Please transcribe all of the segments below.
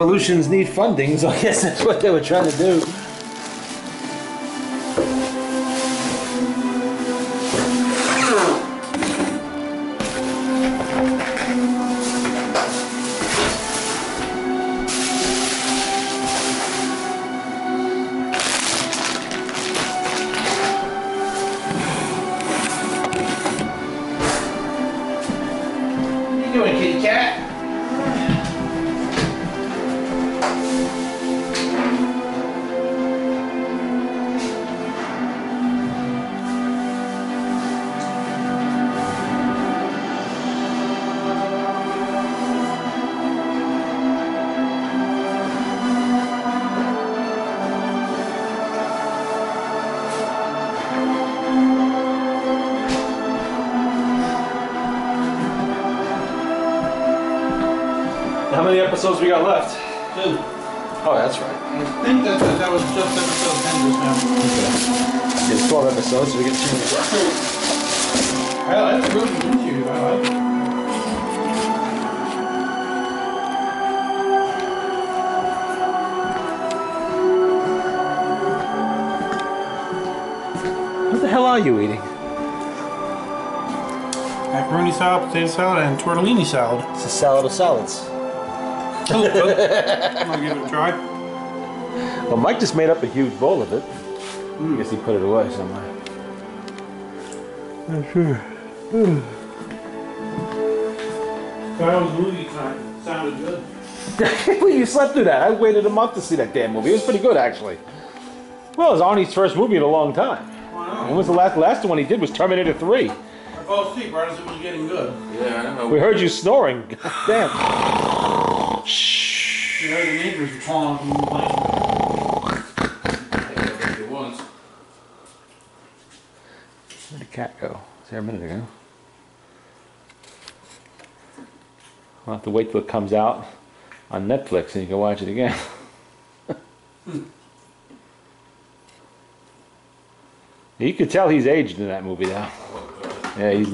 Solutions need funding, so I guess that's what they were trying to do. What are you doing, kitty cat? How many episodes we got left? 2. Oh, that's right. I think that was just episode 10 just now. Okay. It's 12 episodes, so we get 2 minutes. That's really good to you, I like it. What the hell are you eating? Macaroni salad, potato salad, and tortellini salad. It's a salad of salads. I'm gonna give it a try. Well, Mike just made up a huge bowl of it. I guess he put it away somewhere. Not sure. Kyle's movie time sounded good. Well, you slept through that. I waited a month to see that damn movie. It was pretty good, actually. Well, it was Arnie's first movie in a long time. Wow. When was the last one he did was Terminator 3. I fell asleep right as it was getting good. Yeah, I know. We heard you snoring. Damn. Shh. You heard the neighbors were calling from the plane. Where'd the cat go? Was there a minute ago? I'll have to wait till it comes out on Netflix and you can watch it again. You could tell he's aged in that movie now. Yeah, he's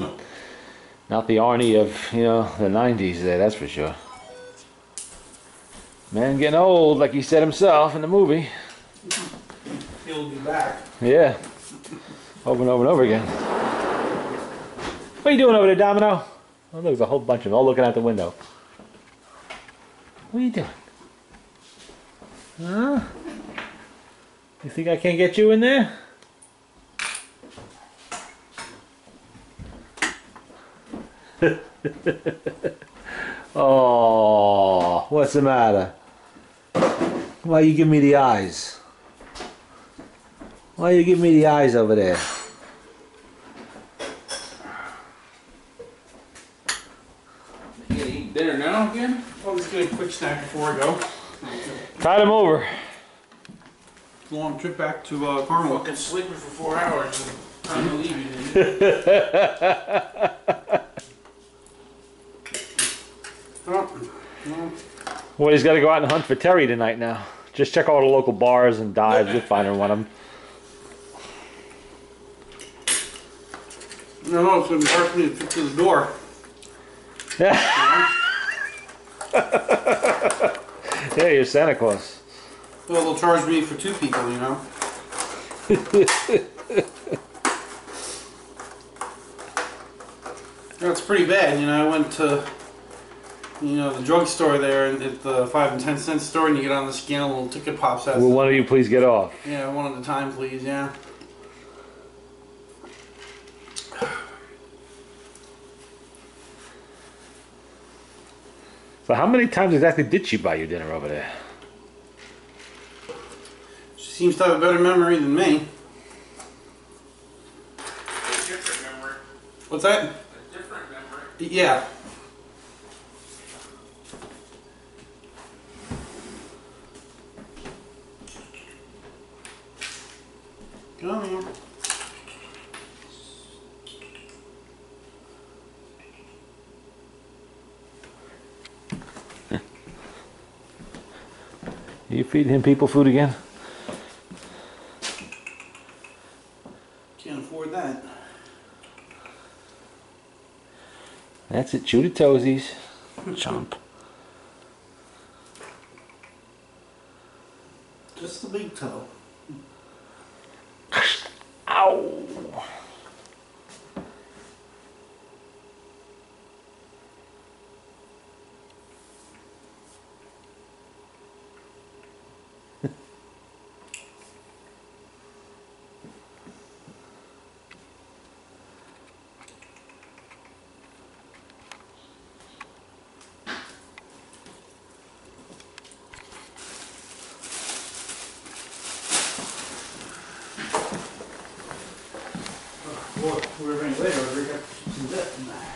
not the Arnie of, you know, the 90s there, that's for sure. Man getting old, like he said himself in the movie. He'll be back. Yeah. Over and over and over again. What are you doing over there, Domino? Oh, look, there's a whole bunch of them all looking out the window. What are you doing? Huh? You think I can't get you in there? Oh, what's the matter? Why you give me the eyes? Why you give me the eyes over there? You gonna eat dinner now again? I'll just get a quick snack before I go. Tide him over. Long trip back to Carmel. Fucking sleeping for 4 hours and time to leave you. Well, he's got to go out and hunt for Terry tonight now. Just check all the local bars and dives. You'll find her one of them. No, it's going to be hard for me to fit to the door. Yeah. Yeah, you're Santa Claus. Well, they'll charge me for 2 people, you know. That's pretty bad, you know. I went to, you know, the drugstore there and at the 5 and 10 cent store, and you get on the scale, a little ticket pops out. Will one of you please get off? Yeah, one at a time, please. Yeah. So how many times exactly did she buy you dinner over there? She seems to have a better memory than me. Different memory. What's that? A different memory. Yeah. Come here. Are you feeding him people food again? Can't afford that. That's it. Chew the toesies. Chomp. Just the big toe. Ow! Boy, we were running later. We got some depth in that.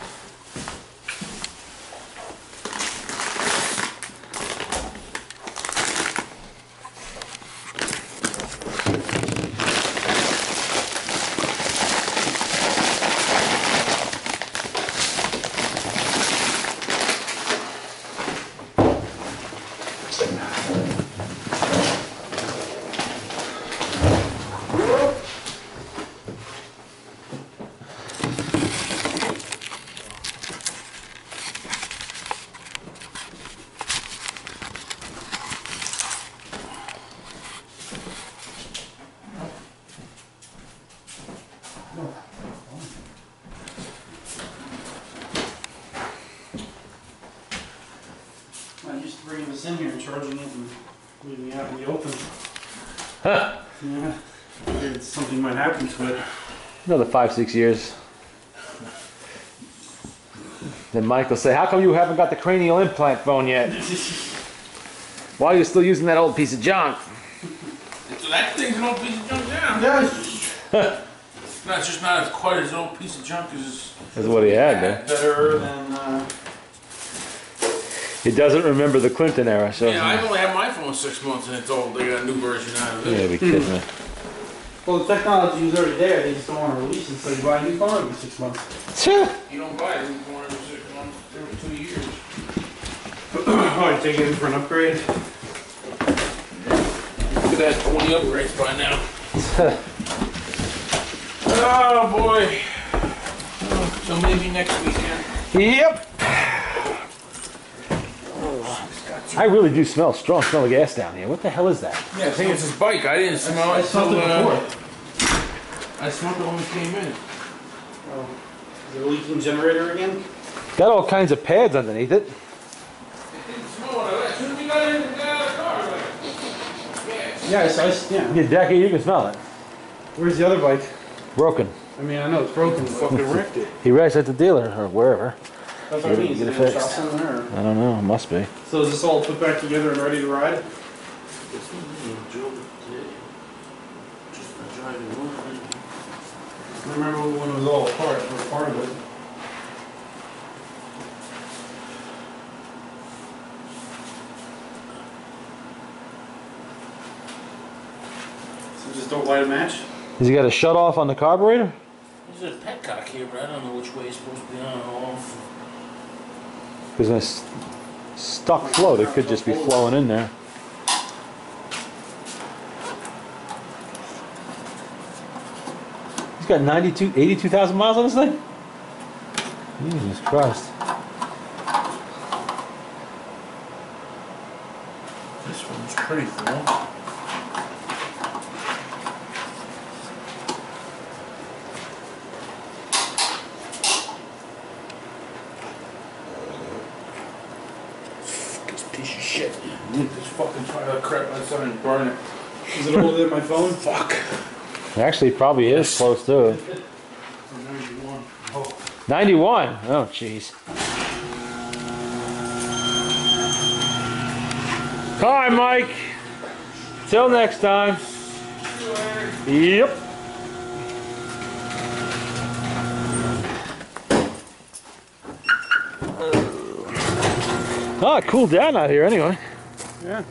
I'm used to bringing this in here and charging it and leaving it out in the open. Huh. Yeah. Figured something might happen to it. Another 5-6 years. Then Mike will say, how come you haven't got the cranial implant phone yet? Why are you still using that old piece of junk? So that thing's an old piece of junk now. Yeah, No, it's just not quite as old piece of junk as. That's what he had there. better than. He doesn't remember the Clinton era, so. Yeah, I've only had my phone 6 months and it's old. They got a new version out of Yeah, it. be kidding me. Well, the technology is already there. They just don't want to release it, so you buy a new phone every 6 months. You don't buy it anymore every 6 months, every 2 years. Oh, you take it in for an upgrade? Could have had 20 upgrades by now. Oh boy. So maybe next weekend. Yep. I really do smell strong smell of gas down here. What the hell is that? Yeah, I think it's his bike. I didn't smell it. I smelled it before. I smelled it when we came in. Oh, is it a leaking generator again? Got all kinds of pads underneath it. It didn't smell when I left. As soon as we got in the car, like, yes. Yeah. Yeah, Jackie, you can smell it. Where's the other bike? Broken. I mean, I know it's broken. Fucking wrecked it. He rides at the dealer or wherever. That's what I mean. Is Get it it in a fixed. shop somewhere? I don't know. Must be. So is this all put back together and ready to ride? I remember when it was all apart, or part of it. So just don't light a match? Has he got a shut off on the carburetor? There's a petcock here, but I don't know which way it's supposed to be on or off. Because in a stuck float, it could just be flowing in there. He's got 82,000 miles on this thing? Jesus Christ. This one's pretty full. This piece of shit. This fucking Twilight crap outside and burn it. Is it older than my phone? Fuck. Actually, it probably is close to it. 91? Oh, jeez. Hi, Mike. Till next time. Yep. Oh, it cooled down out here anyway. Yeah.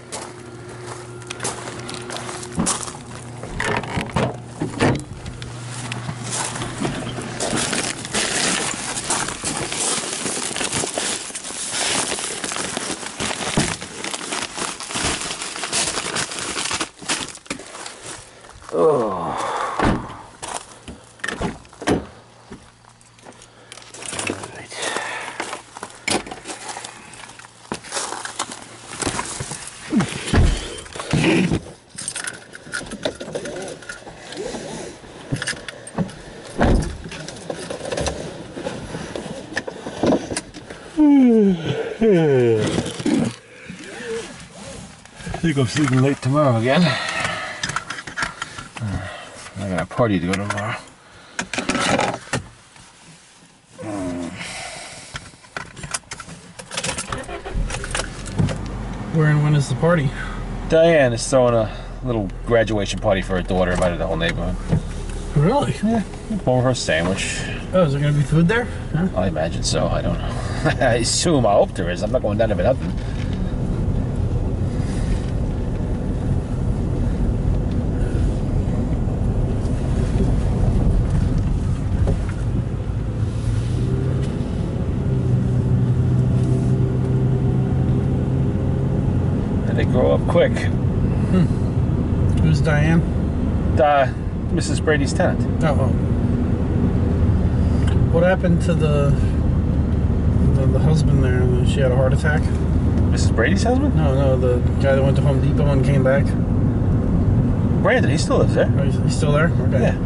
think I'm sleeping late tomorrow again. I got a party to go to tomorrow. Where and when is the party? Diane is throwing a little graduation party for her daughter, invited the whole neighborhood. Really? Yeah, over her sandwich. Oh, is there gonna be food there? Huh? I imagine so, I don't know. I assume, I hope there is. I'm not going down there for nothing. And they grow up quick. Who's Diane? Mrs. Brady's tenant. Oh. What happened to the husband there? She had a heart attack? Mrs. Brady's husband? No, the guy that went to Home Depot and came back. Brandon, he still lives there. Oh, he's still there? Okay. Yeah.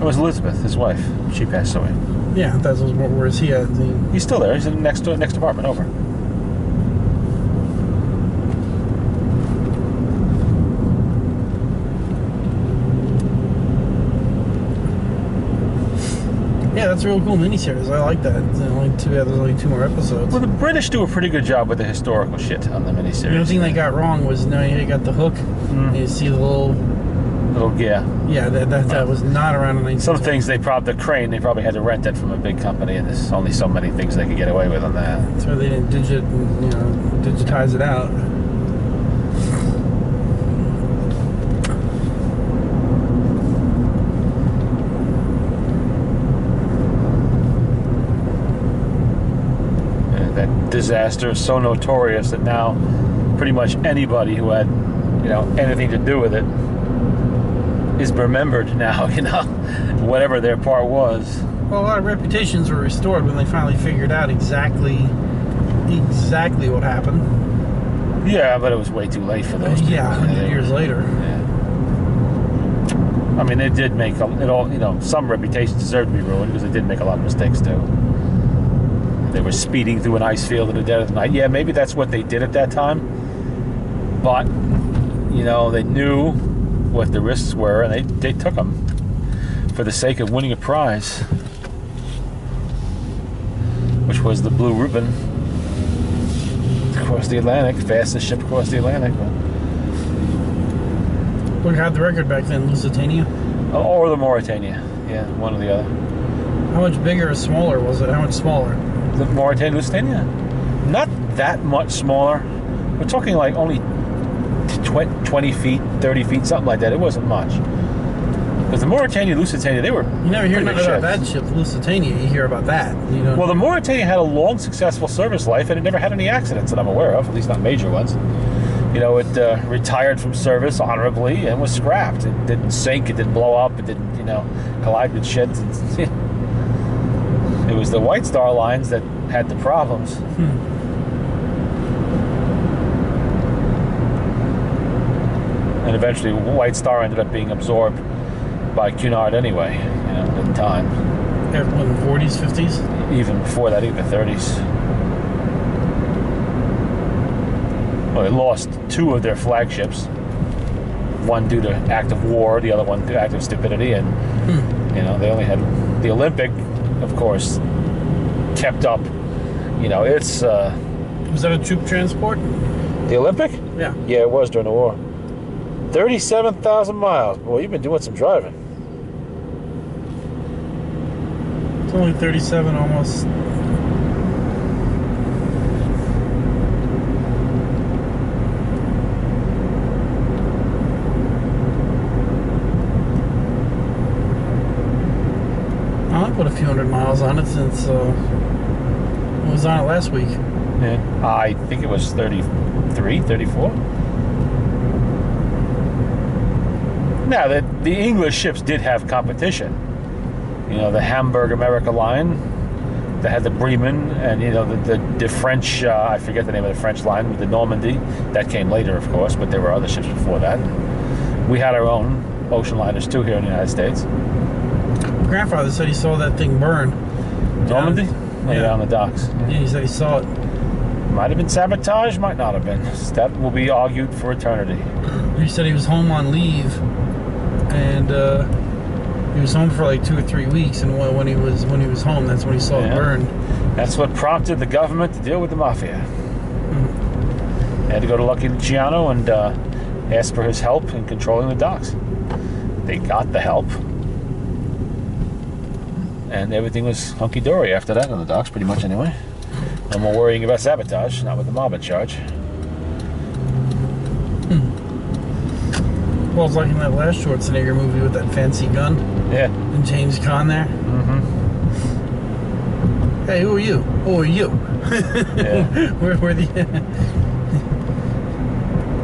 It was Elizabeth, his wife. She passed away. Yeah, that's where is he at? He's still there. He's in the next apartment over. Yeah, that's a real cool miniseries. I like that. There's only two more episodes. Well, the British do a pretty good job with the historical shit on the miniseries. The only thing they got wrong was you got the hook. You see the little. Yeah. Yeah, that was not around in 1920. Some things the crane, they probably had to rent it from a big company, and there's only so many things they could get away with on that. That's why they didn't digitize it out. That disaster is so notorious that now pretty much anybody who had, anything to do with it is remembered now, whatever their part was. Well, a lot of reputations were restored when they finally figured out exactly what happened. Yeah, but it was way too late for those people. Yeah, 100 years later. Yeah. I mean, they did make some reputations deserved to be ruined because they did make a lot of mistakes too. They were speeding through an ice field in the dead of the night. Yeah, maybe that's what they did at that time. But, they knew what the risks were, and they took them for the sake of winning a prize, which was the Blue Ribbon across the Atlantic, fastest ship across the Atlantic. What had the record back then? Lusitania? Or the Mauritania. Yeah, one or the other. How much bigger or smaller was it? How much smaller? The Mauritania, Lusitania? Not that much smaller. We're talking like only 20 feet, 30 feet, something like that. It wasn't much. Because the Mauritania, Lusitania, they were. You never hear nothing about that ship, Lusitania. You hear about that. Well, the Mauritania had a long, successful service life, and it never had any accidents that I'm aware of, at least not major ones. It retired from service honorably and was scrapped. It didn't sink, it didn't blow up, it didn't, collide with shit. It was the White Star lines that had the problems. And eventually, White Star ended up being absorbed by Cunard anyway, in time. In the 40s, 50s? Even before that, even the 30s. Well, they lost two of their flagships. One due to act of war, the other one due to act of stupidity, and they only had the Olympic, of course, kept up. It's. Was that a troop transport? The Olympic? Yeah. Yeah, it was during the war. 37,000 miles. Boy, you've been doing some driving. It's only 37 almost. I put a few hundred miles on it since I was on it last week. Yeah. I think it was 33, 34. Now, the English ships did have competition. The Hamburg America line that had the Bremen, and the French, I forget the name of the French line, with the Normandy. That came later, of course, but there were other ships before that. We had our own ocean liners too here in the United States. My grandfather said he saw that thing burn. Normandy? Yeah. On the docks. Yeah, he said he saw it. Might have been sabotage, might not have been. That will be argued for eternity. He said he was home on leave, and he was home for like 2 or 3 weeks. And when he was home, that's when he saw it burn. That's what prompted the government to deal with the mafia. They had to go to Lucky Luciano and ask for his help in controlling the docks. They got the help, and everything was hunky-dory after that on the docks, pretty much anyway. No more worrying about sabotage, not with the mob in charge. Well, it's like in that last Schwarzenegger movie with that fancy gun. Yeah. And James Caan there. Mm-hmm. Hey, who are you? Who are you? Yeah. Where the...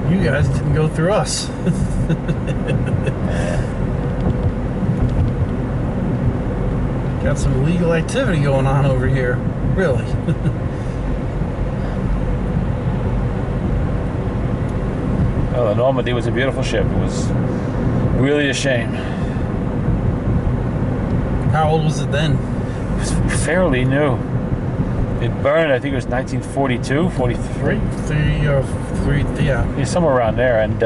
You guys didn't go through us. Got some illegal activity going on over here. Really. Well, the Normandy was a beautiful ship. It was really a shame. How old was it then? It was fairly new. It burned, I think it was 1942, 43? Yeah. Yeah, somewhere around there. And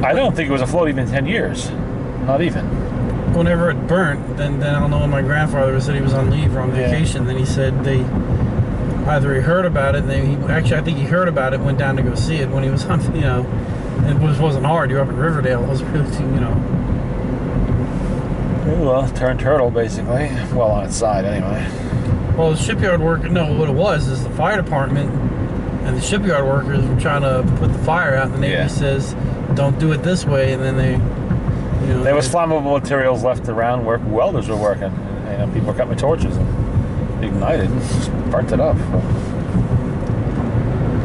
I don't think it was afloat even 10 years. Not even. Whenever it burnt, then I don't know when my grandfather said he was on leave or on vacation. Then he said they either he heard about it. I think he heard about it, went down to go see it when he was on. It wasn't hard. You're up in Riverdale. It was really Well, turned turtle basically. Well, on its side anyway. Well, the shipyard worker. No, what it was is the fire department and the shipyard workers were trying to put the fire out. And the Navy says, "Don't do it this way," and then there was flammable materials left around where welders were working. And people were cutting with torches and ignited and just burnt it up.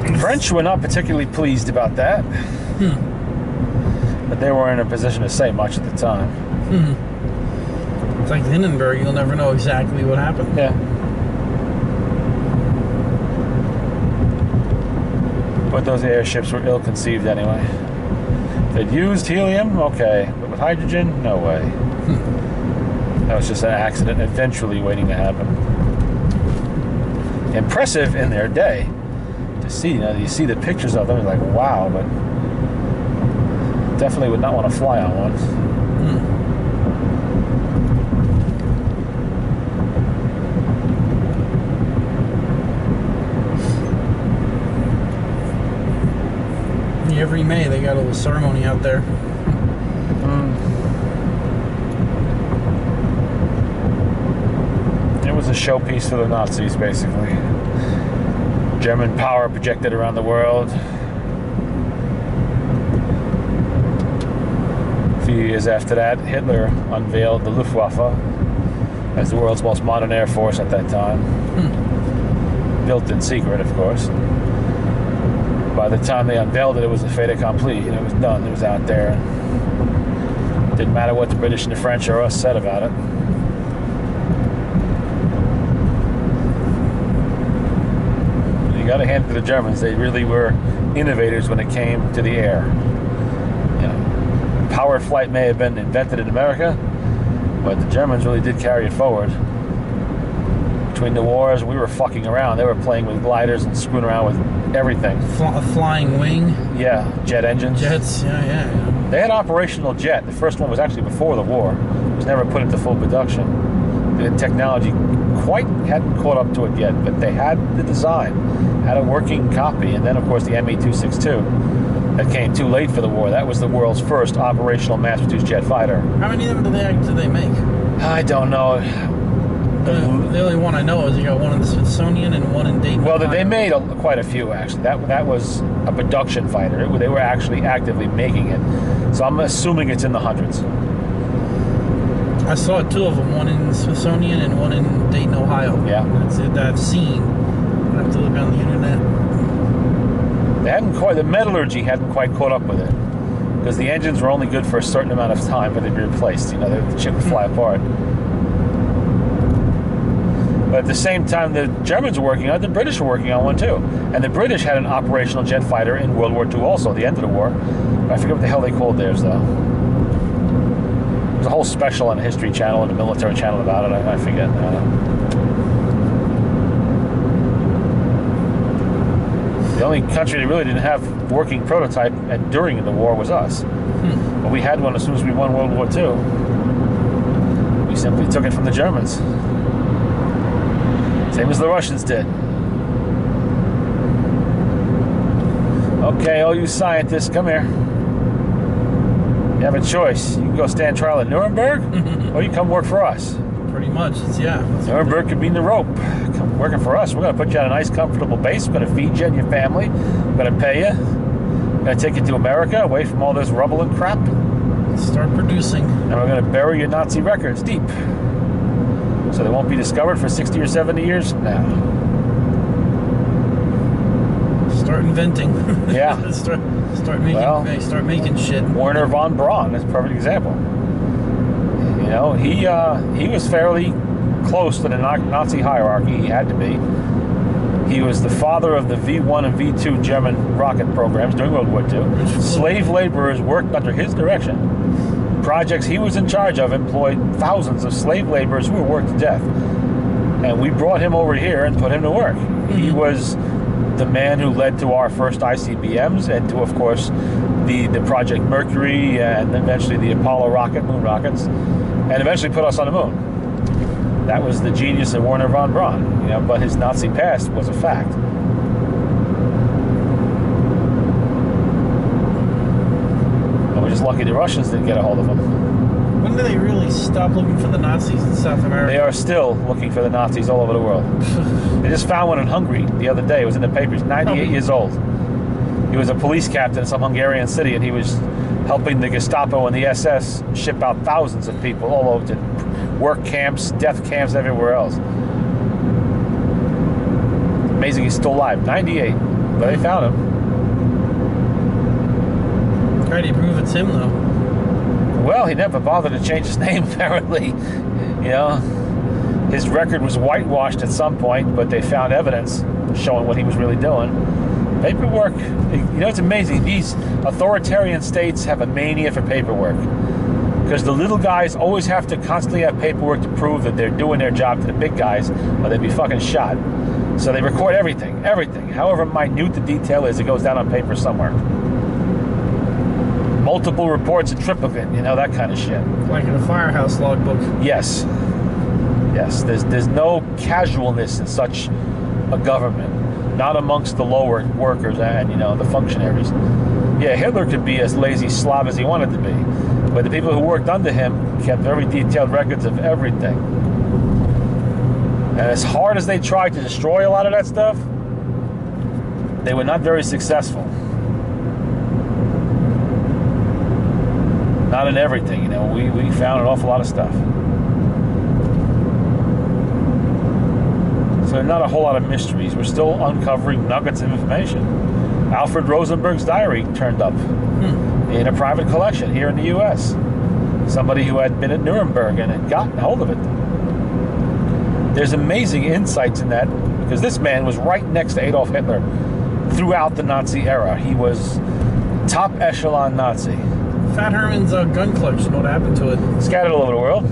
The French were not particularly pleased about that. But they weren't in a position to say much at the time. It's like Hindenburg, you'll never know exactly what happened. Yeah. But those airships were ill-conceived anyway. They'd used helium, okay. But with hydrogen, no way. That was just an accident eventually waiting to happen. Impressive in their day to see. You see the pictures of them, you're like, wow, but definitely would not want to fly on one. Every May they got a little ceremony out there. It was a showpiece for the Nazis, basically. German power projected around the world. A few years after that, Hitler unveiled the Luftwaffe as the world's most modern air force at that time. Built in secret, of course. By the time they unveiled it, it was a fait accompli. It was done. It was out there. Didn't matter what the British and the French or us said about it. You got to hand it to the Germans. They really were innovators when it came to the air. Powered flight may have been invented in America, but the Germans really did carry it forward. Between the wars, we were fucking around. They were playing with gliders and screwing around with everything. A flying wing? Yeah, jet engines. Jets, yeah. They had operational jet. The first one was actually before the war. It was never put into full production. The technology quite hadn't caught up to it yet, but they had the design, had a working copy, and then of course the ME-262 that came too late for the war. That was the world's first operational mass-produced jet fighter. How many of them do they make? I don't know. The only one I know is you got one in the Smithsonian and one in Dayton. Well, they made quite a few, actually. That was a production fighter. They were actually actively making it. So I'm assuming it's in the hundreds. I saw two of them, one in the Smithsonian and one in Dayton, Ohio. Yeah. That's it that I've seen. I have to look on the internet. The metallurgy hadn't quite caught up with it. Because the engines were only good for a certain amount of time, but they'd be replaced. The ship would fly apart. But at the same time the Germans were working on it, the British were working on one too. And the British had an operational jet fighter in World War II also, the end of the war. I forget what the hell they called theirs, though. There's a whole special on the History Channel and the Military Channel about it. I forget. The only country that really didn't have working prototype during the war was us. But we had one as soon as we won World War II. We simply took it from the Germans. Same as the Russians did. Okay, all you scientists, come here. You have a choice. You can go stand trial at Nuremberg, or you come work for us. Pretty much, yeah. Nuremberg could mean the rope. Come working for us. We're going to put you on a nice, comfortable base. We're going to feed you and your family. We're going to pay you. We're going to take you to America, away from all this rubble and crap. Start producing. And we're going to bury your Nazi records deep, so they won't be discovered for 60 or 70 years from now. Start inventing. Yeah. start making shit. Werner von Braun is a perfect example. You know, he was fairly close to the Nazi hierarchy. He had to be. He was the father of the V1 and V2 German rocket programs during World War II. Slave laborers worked under his direction. Projects he was in charge of employed thousands of slave laborers who were worked to death. And we brought him over here and put him to work. He was the man who led to our first ICBMs and to, of course, the Project Mercury and eventually the Apollo rocket, moon rockets, and eventually put us on the moon. That was the genius of Werner von Braun, you know, but his Nazi past was a fact. And we're just lucky the Russians didn't get a hold of him. When do they really stop looking for the Nazis in South America? They are still looking for the Nazis all over the world. They just found one in Hungary the other day. It was in the papers. 98 years old. He was a police captain in some Hungarian city, and he was helping the Gestapo and the SS ship out thousands of people all over to work camps, death camps, everywhere else. Amazing he's still alive. 98. But they found him. How do you prove it's him, though? Well, he never bothered to change his name, apparently. You know, his record was whitewashed at some point, but they found evidence showing what he was really doing. Paperwork, you know, it's amazing. These authoritarian states have a mania for paperwork, because the little guys always have to constantly have paperwork to prove that they're doing their job to the big guys, or they'd be fucking shot. So they record everything. However minute the detail is, it goes down on paper somewhere. Multiple reports in triplicate, you know, that kind of shit. Like in a firehouse logbook. Yes. There's no casualness in such a government, not amongst the lower workers and, you know, the functionaries. Yeah, Hitler could be as lazy slob as he wanted to be, but the people who worked under him kept very detailed records of everything. And as hard as they tried to destroy a lot of that stuff, they were not very successful. Not in everything, you know. We found an awful lot of stuff. So not a whole lot of mysteries. We're still uncovering nuggets of information. Alfred Rosenberg's diary turned up in a private collection here in the U.S. Somebody who had been at Nuremberg and had gotten hold of it. There's amazing insights in that, because this man was right next to Adolf Hitler throughout the Nazi era. He was top echelon Nazi. Fat Herman's gun collection, what happened to it? Scattered all over the world.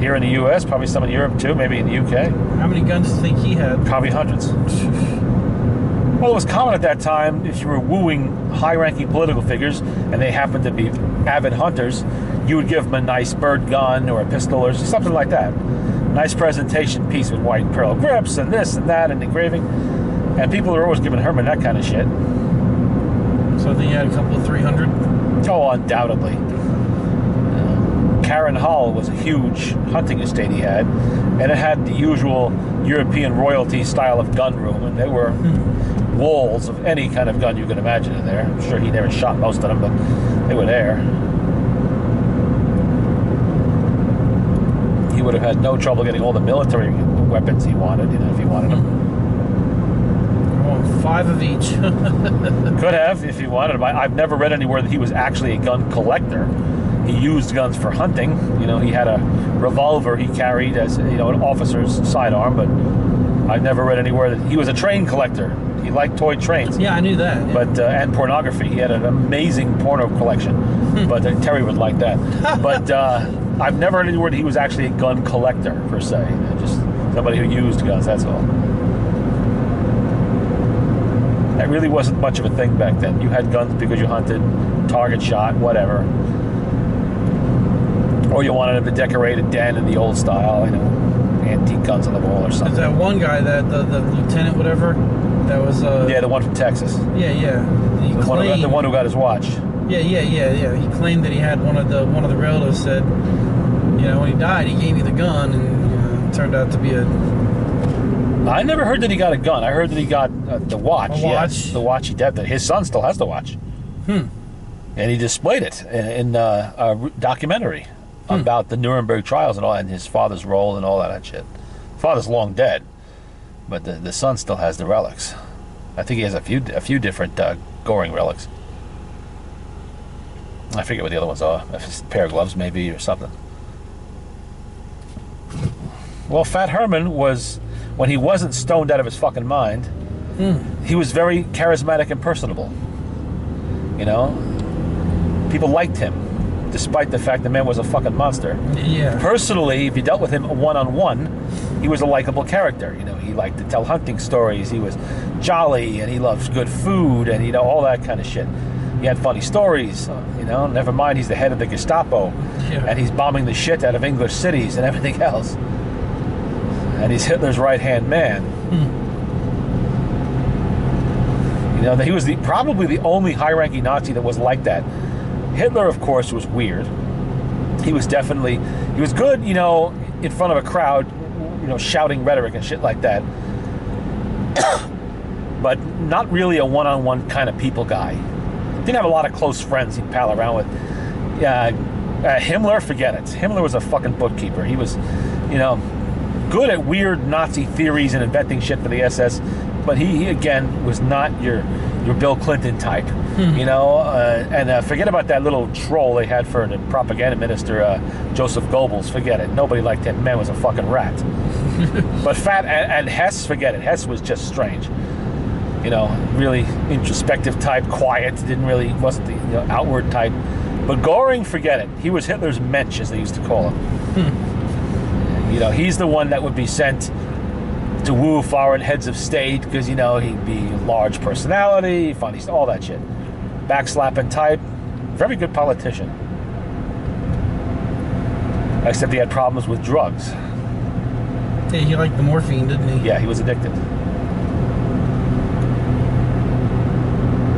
Here in the U.S., probably some in Europe too, maybe in the U.K. How many guns do you think he had? Probably hundreds. Well, it was common at that time, if you were wooing high-ranking political figures and they happened to be avid hunters, you would give them a nice bird gun or a pistol or something like that. Nice presentation piece with white pearl grips and this and that and engraving. And people are always giving Herman that kind of shit. So then you had a couple of 300? Oh, undoubtedly. Karen Hall was a huge hunting estate he had, and it had the usual European royalty style of gun room, and there were walls of any kind of gun you could imagine in there. I'm sure he never shot most of them, but they were there. He would have had no trouble getting all the military weapons he wanted, you know, if he wanted them. 5 of each. Could have, if he wanted them. I've never read anywhere that he was actually a gun collector. He used guns for hunting. You know, he had a revolver he carried as, you know, an officer's sidearm, but I've never read anywhere that he was a train collector. He liked toy trains. Yeah, I knew that. Yeah. But and pornography. He had an amazing porno collection. But Terry would like that. But I've never heard anywhere that he was actually a gun collector, per se. Just somebody who used guns, that's all. That really wasn't much of a thing back then. You had guns because you hunted, target shot, whatever. Or you wanted them to decorate a den in the old style, you know, antique guns on the wall or something. Is that one guy, that the lieutenant, whatever, that was yeah, the one from Texas. Yeah. He claimed, the one who got his watch. Yeah. He claimed that he had one of the relatives said, you know, when he died, he gave me the gun, and you know, it turned out to be a. I never heard that he got a gun. I heard that he got the watch. A watch. Yes, the watch he did. His son still has the watch. And he displayed it in a documentary about the Nuremberg trials and all, and his father's role and all that shit. Father's long dead, but the son still has the relics. I think he has a few different Goring relics. I forget what the other ones are. If it's a pair of gloves, maybe, or something. Well, Fat Herman was, when he wasn't stoned out of his fucking mind, he was very charismatic and personable. You know? People liked him, despite the fact the man was a fucking monster. Yeah. Personally, if you dealt with him one-on-one, he was a likable character. You know, he liked to tell hunting stories. He was jolly, and he loves good food, and, you know, all that kind of shit. He had funny stories, you know, never mind he's the head of the Gestapo, and he's bombing the shit out of English cities and everything else. And he's Hitler's right-hand man. You know, he was probably the only high-ranking Nazi that was like that. Hitler, of course, was weird. He was good, you know, in front of a crowd, you know, shouting rhetoric and shit like that. But not really a one-on-one kind of people guy. Didn't have a lot of close friends he'd pal around with. Himmler, forget it. Himmler was a fucking bookkeeper. He was, you know, good at weird Nazi theories and inventing shit for the SS, but he again was not your Bill Clinton type, you know. And forget about that little troll they had for the propaganda minister, Joseph Goebbels. Forget it. Nobody liked him. Man was a fucking rat. But and Hess, forget it. Hess was just strange. You know, really introspective type, quiet, wasn't the, you know, outward type. But Goring, forget it. He was Hitler's mensch, as they used to call him. You know, he's the one that would be sent to woo foreign heads of state because, you know, he'd be a large personality, funny, all that shit. Backslapping type, very good politician. Except he had problems with drugs. Yeah, he liked the morphine, didn't he? Yeah, he was addicted.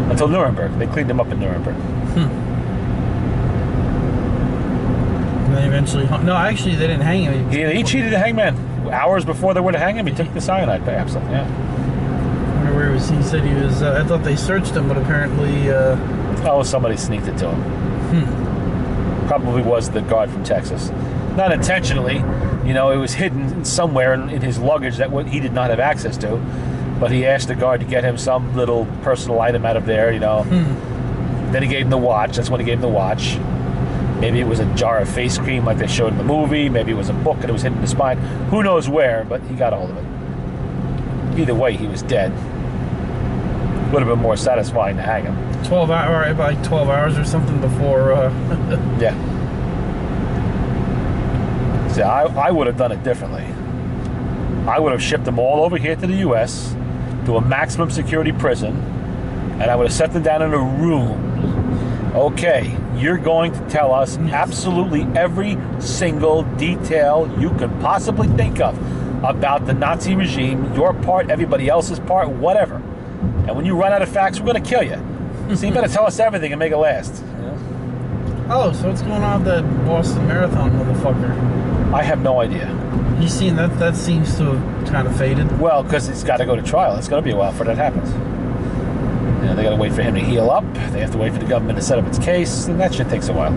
Until Nuremberg. They cleaned him up in Nuremberg. And they eventually... No, actually, they didn't hang him. He cheated the hangman. Hours before they were to hang him, he took the cyanide capsule. Yeah. I wonder where he was. He said he was... I thought they searched him, but apparently... Oh, somebody sneaked it to him. Probably was the guard from Texas. Not intentionally. You know, it was hidden somewhere in his luggage that he did not have access to. But he asked the guard to get him some little personal item out of there, you know. Then he gave him the watch. That's when he gave him the watch. Maybe it was a jar of face cream like they showed in the movie. Maybe it was a book and it was hidden in his spine. Who knows where, but he got a hold of it. Either way, he was dead. Would have been more satisfying to hang him. 12 hours, like 12 hours or something before... Yeah. See, I would have done it differently. I would have shipped them all over here to the U.S., to a maximum security prison, and I would have set them down in a room. Okay, you're going to tell us absolutely every single detail you can possibly think of about the Nazi regime, your part, everybody else's part, whatever. And when you run out of facts, we're going to kill you. So you better tell us everything and make it last. Oh, so what's going on with that Boston Marathon motherfucker? I have no idea. You seen that? That seems to have kind of faded. Well, because it's got to go to trial. It's going to be a while before that happens. You know, they got to wait for him to heal up. They have to wait for the government to set up its case, and that shit takes a while.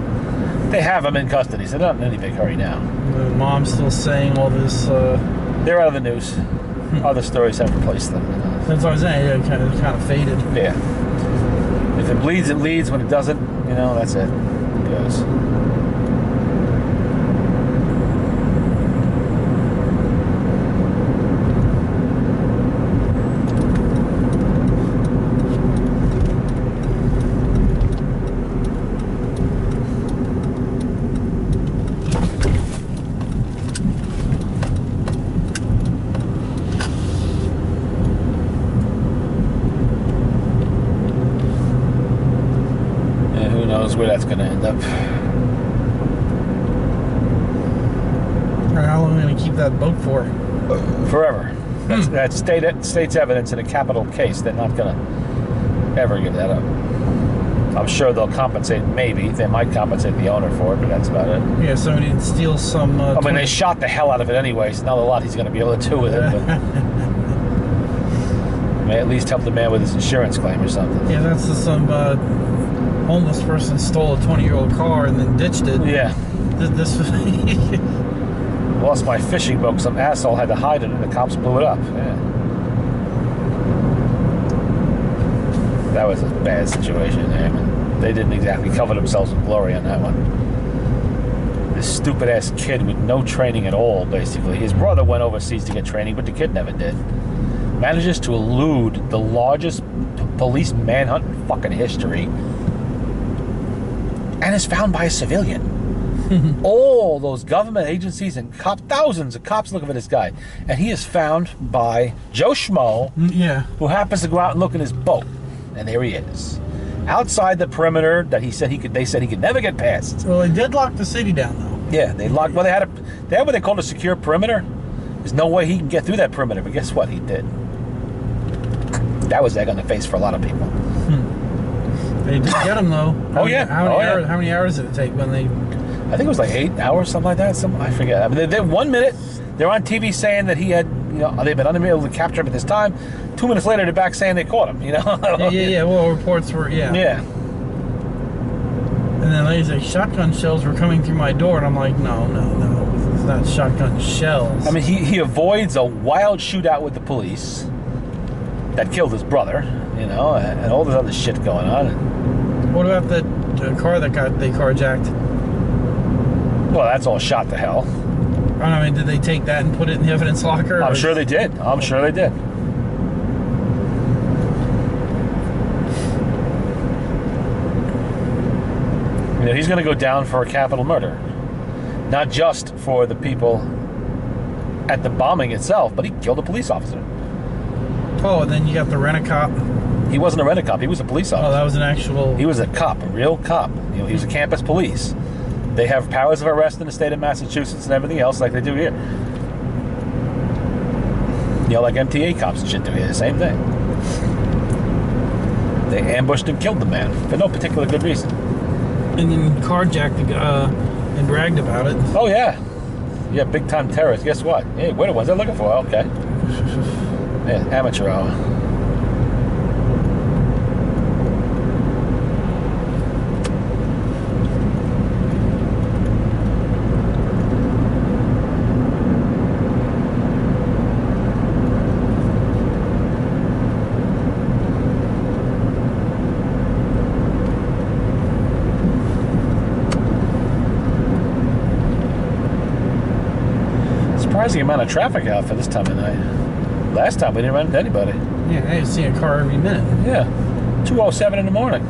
They have him in custody, so they're not in any big hurry now. The mom's still saying all this. They're out of the news. Other stories have replaced them. That's what I'm saying. Yeah, kind of faded. Yeah. If it bleeds, it leads. When it doesn't, you know, that's it. It goes. knows where that's going to end up. How long are we going to keep that boat for? Forever. That's state's evidence in a capital case. They're not going to ever give that up. I'm sure they'll compensate. Maybe they might compensate the owner for it, but that's about it. Yeah, somebody didn't steal some. I mean, they shot the hell out of it anyway, so not a lot he's going to be able to do with it. But may at least help the man with his insurance claim or something. Yeah, that's some homeless person stole a 20-year-old car and then ditched it. Yeah. This was. Lost my fishing boat. Some asshole had to hide it, and the cops blew it up. Yeah. That was a bad situation there. They didn't exactly cover themselves with glory on that one. This stupid-ass kid with no training at all, basically. His brother went overseas to get training, but the kid never did. Manages to elude the largest police manhunt in fucking history, and is found by a civilian. All those government agencies and thousands of cops looking for this guy, and he is found by Joe Schmo, Yeah. who happens to go out and look in his boat, and there he is, outside the perimeter that they said he could never get past. Well, they did lock the city down, though. Yeah, they locked. Well, they had what they called a secure perimeter. There's no way he can get through that perimeter, but guess what? He did. That was egg on the face for a lot of people. They did get him, though. Oh, yeah. How many hours did it take when they? I think it was like 8 hours, something like that. I forget. I mean, they 1 minute, they're on TV saying that he had, they've been unable to capture him at this time. 2 minutes later, they're back saying they caught him, Yeah. Well, reports were, Yeah. And then they say shotgun shells were coming through my door, and I'm like, no. It's not shotgun shells. I mean, he avoids a wild shootout with the police that killed his brother, and all this other shit going on. What about the car that they carjacked? Well, that's all shot to hell. I mean, did they take that and put it in the evidence locker? I'm sure they did. He's going to go down for a capital murder. Not just for the people at the bombing itself, but he killed a police officer. Oh, and then you got the rent-a-cop. He wasn't a rent-a-cop. He was a police officer. Oh, that was an actual... He was a cop, a real cop. He was a campus police. They have powers of arrest in the state of Massachusetts and everything else like they do here. Like MTA cops and shit do here. The same thing. They ambushed and killed the man for no particular good reason. And then carjacked the guy and bragged about it. Oh, yeah. Yeah, big-time terrorists. Guess what? Hey, we're the ones they're looking for. Okay. Yeah, amateur hour. Surprising amount of traffic out for this time of night. Last time we didn't run into anybody. Yeah, I see a car every minute. Yeah, 2:07 in the morning.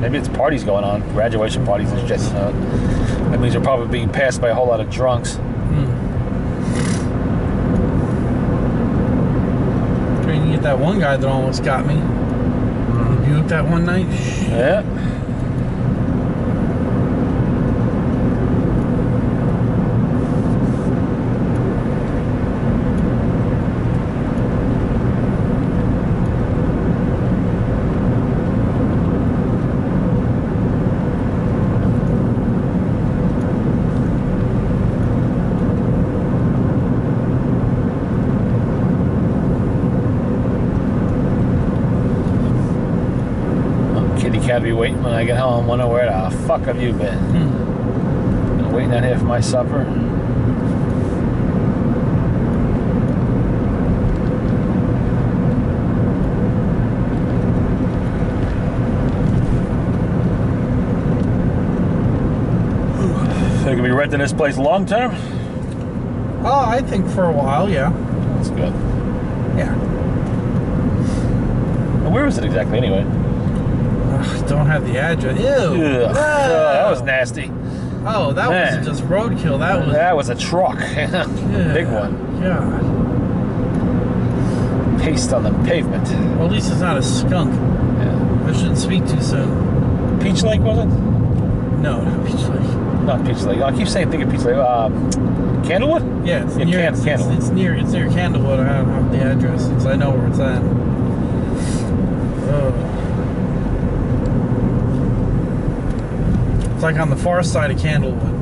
Maybe it's parties going on, graduation parties and shit. That means they're probably being passed by a whole lot of drunks. Trying to get that one guy that almost got me. The Buick that one night. Yeah. Gotta be waiting when I get home. Wonder where the fuck have you been? Waiting out here for my supper. So you gonna be renting this place long term? Oh, I think for a while, yeah. That's good. Yeah. Well, where is it exactly anyway? Don't have the address. Ew. Ugh. That was nasty. Oh, that wasn't just roadkill. That was a truck. Big one. God. Paste on the pavement. Well, at least it's not a skunk. Yeah. I shouldn't speak too soon. Peach Lake, was it? No, not Peach Lake. Not Peach Lake. I keep saying think of Peach Lake. Candlewood? Yeah, it's Yeah, near Candlewood. it's near Candlewood. I don't have the address. I know where it's at. Oh. It's like on the far side of Candlewood.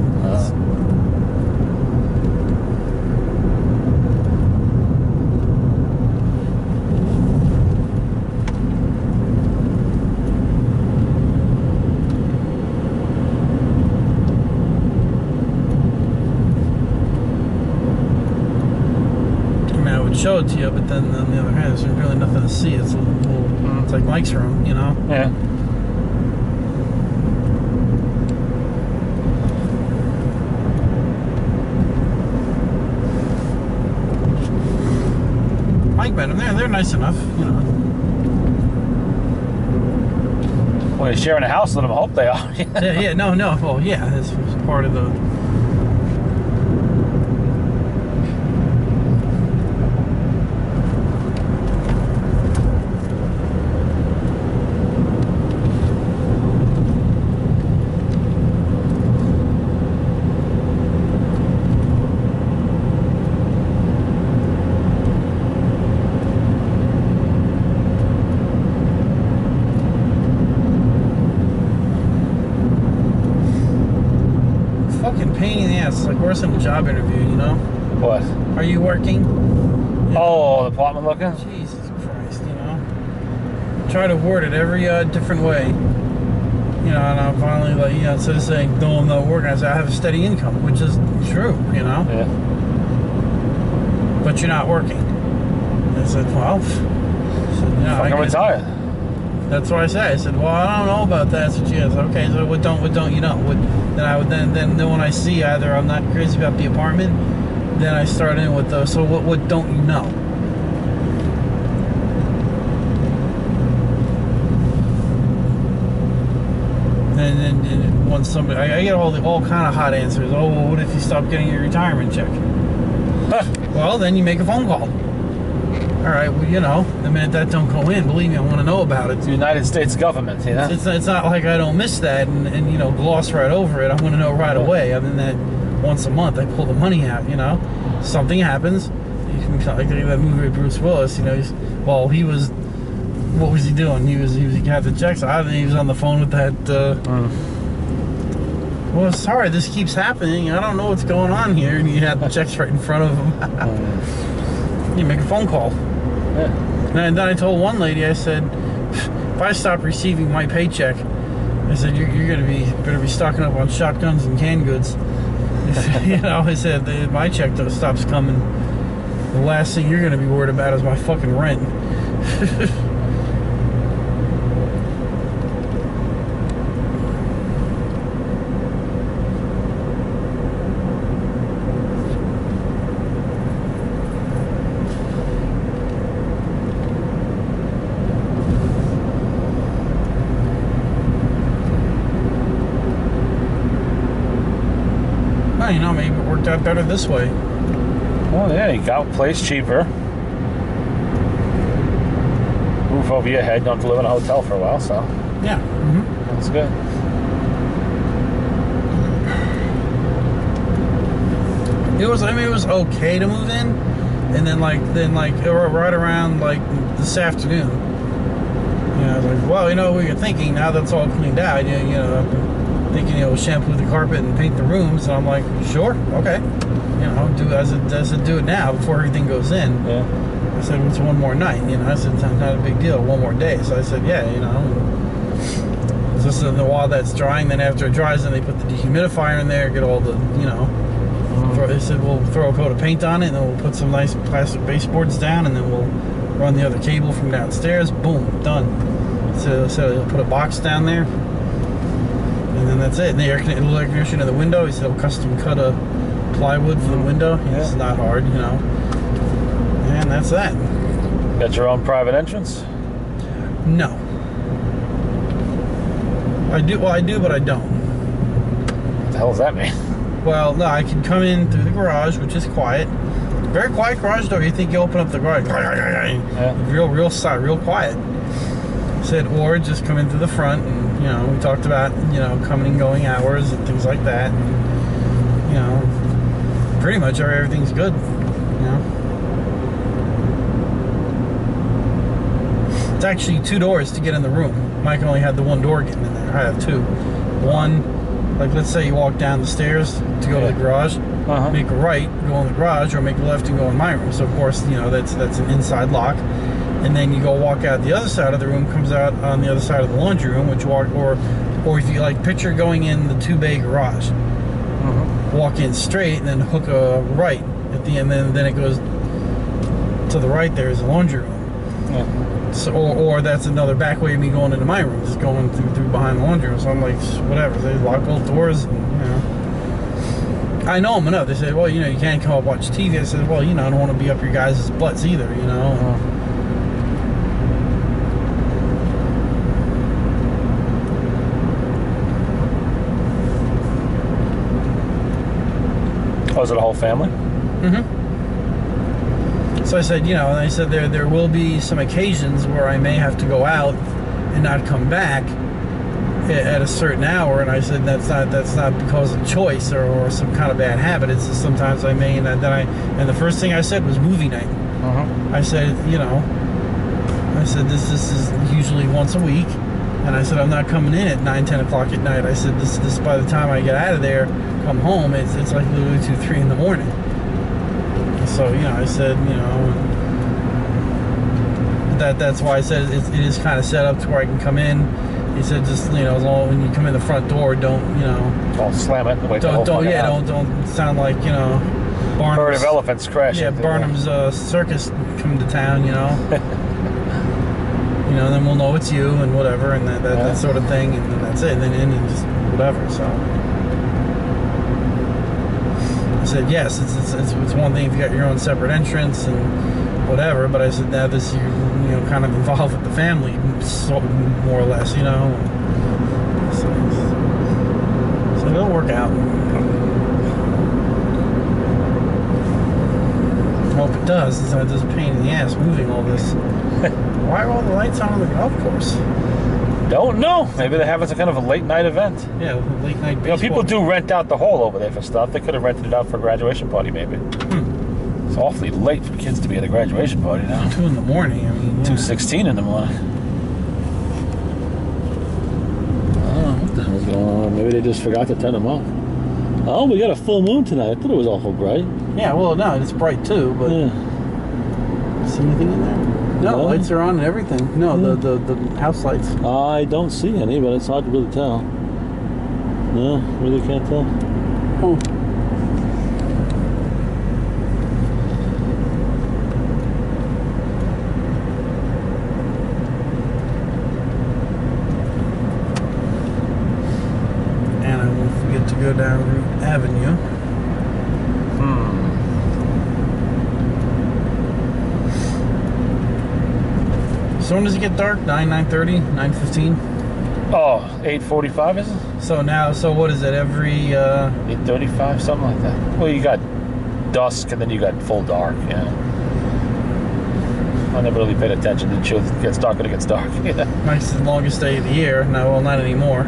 Show it to you, but then on the other hand, there's really nothing to see. It's it's like Mike's room, you know. Yeah. Mike met them. They're nice enough, you know. When you're sharing a house, let them hope they are. yeah, no. Well, yeah, this was part of the. Pain in the ass. It's like worse than a job interview, you know? What? Are you working? Oh, the apartment looking? Jesus Christ, you know? Try to word it every different way. You know, and I'm finally like, you know, instead of saying, no, I'm not working, I say, I have a steady income, which is true, you know? Yeah. But you're not working. I said, well, I'm retired. That's what I said. I said, well, I don't know about that. So she goes, okay, so what don't you know? Then when I see either I'm not crazy about the apartment, then I start in with those. So what don't you know? And then once somebody, I get all kind of hot answers. Oh, well, what if you stop getting your retirement check? Well, then you make a phone call. All right, well, you know, the minute that don't go in, believe me, I want to know about it. It's the United States government, you know? It's not like I don't miss that and you know, gloss right over it. I want to know right away. I mean, that once a month I pull the money out, you know? Something happens. Like that movie with Bruce Willis, you know, he was, what was he doing? He had the checks. I think he was on the phone with that, well, sorry, this keeps happening. I don't know what's going on here. And he had the checks right in front of him. You make a phone call. Yeah. And then I told one lady, I said, if I stop receiving my paycheck, I said, you're gonna better be stocking up on shotguns and canned goods. You know, I said, my check stops coming. The last thing you're gonna be worried about is my fucking rent. You know, maybe it worked out better this way. Well, yeah, you got a place cheaper. Roof over your head, don't have to live in a hotel for a while, so. Yeah. Mm-hmm. That's good. It was okay to move in, and then right around like this afternoon, you know, I was like, well, you know, we were thinking now that's all cleaned out, you know. Thinking, you know, shampoo the carpet and paint the rooms, and I'm like, sure, okay, you know, do as it do it now before everything goes in. Yeah. I said, it's one more night, you know. I said, it's not a big deal, one more day. So I said, yeah, you know, just in the while that's drying, then after it dries, then they put the dehumidifier in there, get all the, you know. They said we'll throw a coat of paint on it, and then we'll put some nice plastic baseboards down, and then we'll run the other cable from downstairs. Boom, done. So they'll put a box down there. And then that's it. And the air conditioner in the window, he said he'll custom cut a plywood for the window. Yeah. It's not hard, you know. And that's that. Got your own private entrance? No. I do, but I don't. What the hell does that mean? Well, no, I can come in through the garage, which is quiet. Very quiet garage door. You think you open up the garage. Yeah. Real quiet. said, or just come in through the front, and you know, we talked about, you know, coming and going hours and things like that, and you know, pretty much everything's good, you know. It's actually 2 doors to get in the room. Mike only had the 1 door getting in there. I have 2. One, like let's say you walk down the stairs to go to the garage, make a right, go in the garage, or make a left and go in my room. So of course, you know, that's an inside lock. And then you go walk out the other side of the room, comes out on the other side of the laundry room, which walk, or if you like picture going in the 2-bay garage, walk in straight and then hook a right at the end, then it goes to the right. There's a laundry room. So, or that's another back way of me going into my room, just going through behind the laundry room. So I'm like, whatever. They lock both doors, and, you know. I know them enough. They say, well, you know, you can't come up watch TV. I said, well, you know, I don't want to be up your guys' butts either, you know. Oh, is it a whole family? So I said, you know, and I said there will be some occasions where I may have to go out and not come back at a certain hour, and I said that's not because of choice or some kind of bad habit. It's just sometimes I may, and the first thing I said was movie night. I said, you know, I said this is usually once a week, and I said I'm not coming in at 9, 10 o'clock at night. I said this by the time I get out of there, come home, it's like literally 2, 3 in the morning. So, you know, I said, you know, that's why I said it is kind of set up to where I can come in. He said, just, you know, as long when you come in the front door, don't, you know, don't slam it. Don't sound like, you know, Barnum's herd of elephants crashing. Yeah, Barnum's circus come to town, you know. You know, then we'll know it's you and whatever, and that sort of thing, and then that's it. And then in and just whatever. So I said, yes, it's one thing if you got your own separate entrance and whatever, but I said, now this you're, you know, kind of involved with the family, so, more or less, you know. So it'll work out. I hope it does. It's just a pain in the ass moving all this. Why are all the lights on the golf course? Don't know. Maybe they're having some kind of a late night event. Yeah, late night baseball. You know, people do rent out the hall over there for stuff. They could have rented it out for a graduation party, maybe. It's awfully late for kids to be at a graduation party now. 2 in the morning. I mean, 2:16 in the morning. I don't know what the hell's going on. Maybe they just forgot to turn them off. Oh, we got a full moon tonight. I thought it was awful bright. Yeah, well, no, it's bright too, but see anything in there? No, lights are on and everything. No, the house lights. I don't see any, but it's hard to really tell. No, really can't tell. Oh. And I won't forget to go down Root Avenue. So when does it get dark? 9:30, 9:15? Oh, 8:45 is it? So what is it, every 8:35, something like that. Well, you got dusk and then you got full dark, yeah. I never really paid attention to it gets dark when it gets dark. Mike's the longest day of the year. No, well, not anymore.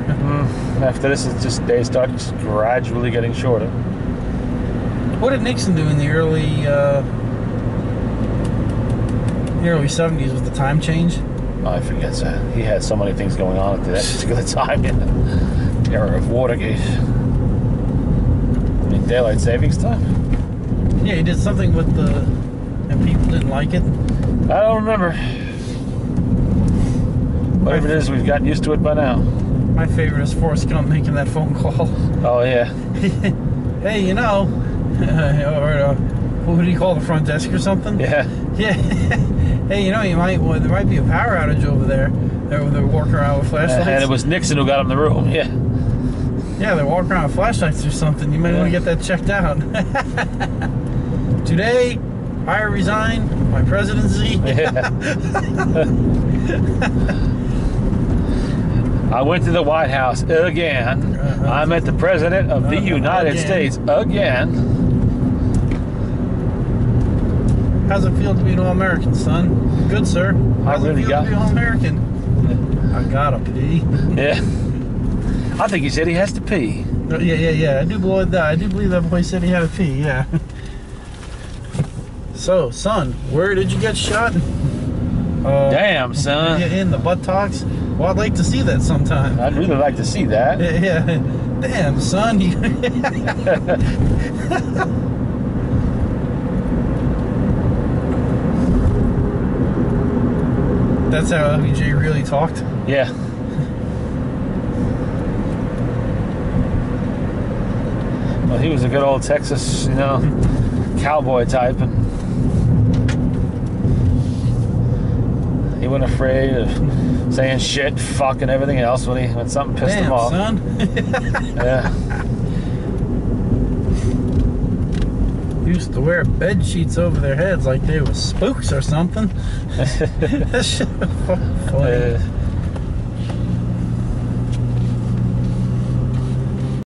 After this, it's just days start just gradually getting shorter. What did Nixon do in the early 70s with the time change? Oh, I forget that. He had so many things going on at that particular time in the era of Watergate. I mean, daylight savings time? Yeah, he did something with and people didn't like it. I don't remember. Whatever it is, we've gotten used to it by now. My favorite is Forrest Gump making that phone call. Oh, yeah. Hey, you know, or who did he call, the front desk or something? Yeah. Yeah. Hey, you know, there might be a power outage over there. They're walking around with flashlights. And it was Nixon who got him the room, yeah. Yeah, they're walking around with flashlights or something. You might want to get that checked out. Today, I resign my presidency. Yeah. I went to the White House again. I met the President of the United States again. How's it feel to be an All-American, son? Good, sir. How's it feel to be an All-American? gotta pee. Yeah. I think he said he has to pee. Yeah. I do believe that boy said he had to pee. Yeah. So, son, where did you get shot? Damn, son. In the buttocks. Well, I'd like to see that sometime. I'd really like to see that. Yeah. Damn, son. That's how LBJ really talked. Yeah. Well, he was a good old Texas, cowboy type, and he wasn't afraid of saying shit, fuck, and everything else when something pissed him off. Son. Yeah. Used to wear bed sheets over their heads like they were spooks or something. That shit was fucking funny.